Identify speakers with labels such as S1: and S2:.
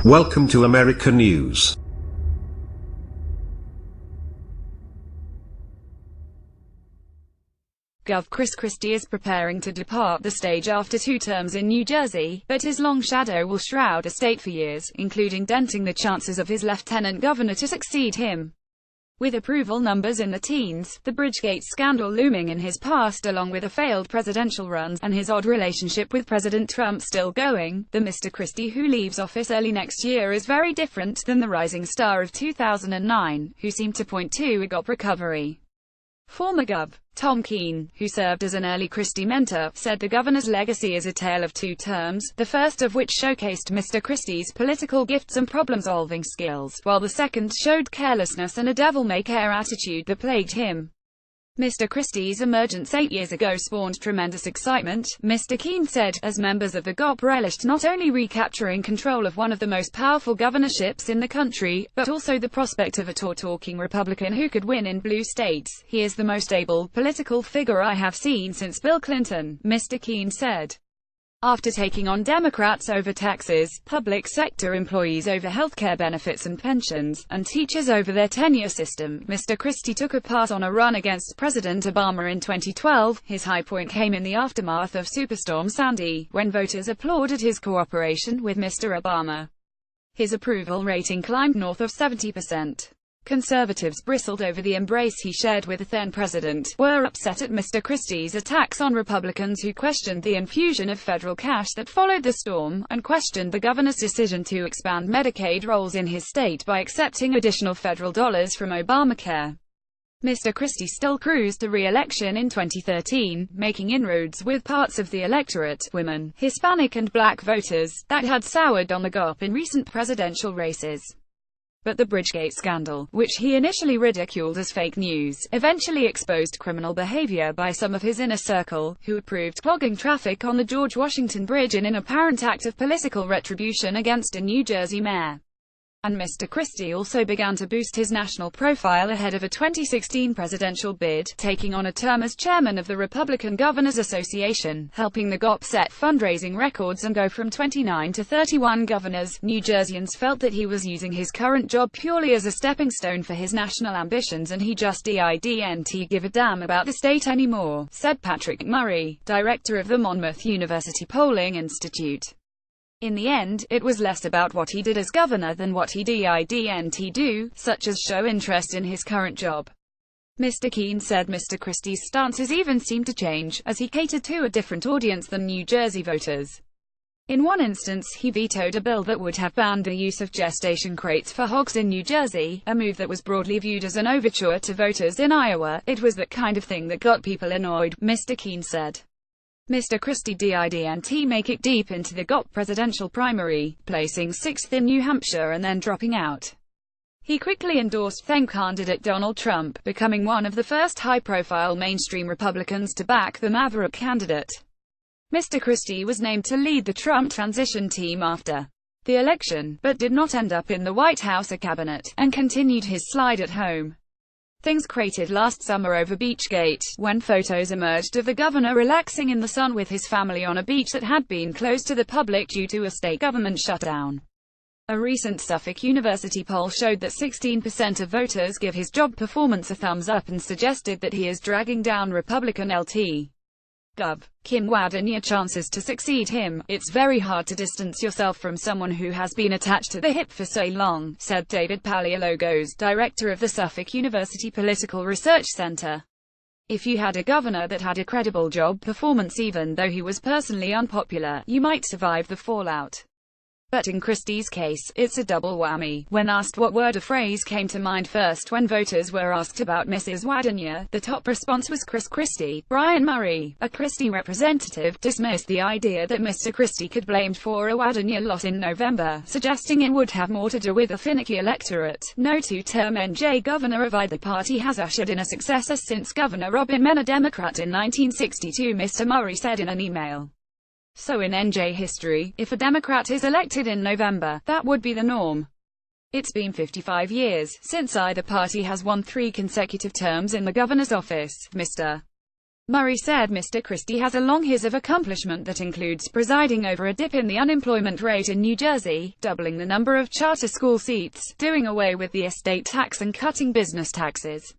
S1: Welcome to America News.
S2: Gov. Christie is preparing to depart the stage after 2 terms in New Jersey, but his long shadow will shroud the state for years, including denting the chances of his lieutenant governor to succeed him. With approval numbers in the teens, the Bridgegate scandal looming in his past along with a failed presidential run, and his odd relationship with President Trump still going, the Mr. Christie who leaves office early next year is very different than the rising star of 2009, who seemed to point to a GOP recovery. Former Gov. Tom Keene, who served as an early Christie mentor, said the governor's legacy is a tale of 2 terms, the first of which showcased Mr. Christie's political gifts and problem-solving skills, while the second showed carelessness and a devil-may-care attitude that plagued him. Mr. Christie's emergence 8 years ago spawned tremendous excitement, Mr. Keene said, as members of the GOP relished not only recapturing control of one of the most powerful governorships in the country, but also the prospect of a talking Republican who could win in blue states. He is the most able political figure I have seen since Bill Clinton, Mr. Keene said. After taking on Democrats over taxes, public sector employees over healthcare benefits and pensions, and teachers over their tenure system, Mr. Christie took a pass on a run against President Obama in 2012. His high point came in the aftermath of Superstorm Sandy, when voters applauded his cooperation with Mr. Obama. His approval rating climbed north of 70%. Conservatives bristled over the embrace he shared with the then president, were upset at Mr. Christie's attacks on Republicans who questioned the infusion of federal cash that followed the storm, and questioned the governor's decision to expand Medicaid rolls in his state by accepting additional federal dollars from Obamacare. Mr. Christie still cruised to re-election in 2013, making inroads with parts of the electorate, women, Hispanic and black voters, that had soured on the GOP in recent presidential races. But the Bridgegate scandal, which he initially ridiculed as fake news, eventually exposed criminal behavior by some of his inner circle, who approved clogging traffic on the George Washington Bridge in an apparent act of political retribution against a New Jersey mayor. And Mr. Christie also began to boost his national profile ahead of a 2016 presidential bid, taking on a term as chairman of the Republican Governors Association, helping the GOP set fundraising records and go from 29 to 31 governors. New Jerseyans felt that he was using his current job purely as a stepping stone for his national ambitions, and he just didn't give a damn about the state anymore, said Patrick Murray, director of the Monmouth University Polling Institute. In the end, it was less about what he did as governor than what he didn't do, such as show interest in his current job. Mr. Keene said Mr. Christie's stances even seemed to change, as he catered to a different audience than New Jersey voters. In one instance, he vetoed a bill that would have banned the use of gestation crates for hogs in New Jersey, a move that was broadly viewed as an overture to voters in Iowa. It was that kind of thing that got people annoyed, Mr. Keene said. Mr. Christie didn't make it deep into the GOP presidential primary, placing 6th in New Hampshire and then dropping out. He quickly endorsed then candidate Donald Trump, becoming one of the first high-profile mainstream Republicans to back the maverick candidate. Mr. Christie was named to lead the Trump transition team after the election, but did not end up in the White House or cabinet, and continued his slide at home. Things created last summer over Beachgate, when photos emerged of the governor relaxing in the sun with his family on a beach that had been closed to the public due to a state government shutdown. A recent Suffolk University poll showed that 16% of voters give his job performance a thumbs up and suggested that he is dragging down Republican Lt. Gov. Kim Wadenia chances to succeed him. It's very hard to distance yourself from someone who has been attached to the hip for so long, said David Paleologos, director of the Suffolk University Political Research Center. If you had a governor that had a credible job performance even though he was personally unpopular, you might survive the fallout. But in Christie's case, it's a double whammy. When asked what word or phrase came to mind first when voters were asked about Mrs. Wadenia, the top response was Chris Christie. Brian Murray, a Christie representative, dismissed the idea that Mr. Christie could blame for a Wadenia loss in November, suggesting it would have more to do with a finicky electorate. No two-term NJ governor of either party has ushered in a successor since Governor Robin Menn, a Democrat, in 1962, Mr. Murray said in an email. So in NJ history, if a Democrat is elected in November, that would be the norm. It's been 55 years since either party has won 3 consecutive terms in the governor's office, Mr. Murray said Mr. Christie has a long history of accomplishment that includes presiding over a dip in the unemployment rate in New Jersey, doubling the number of charter school seats, doing away with the estate tax and cutting business taxes.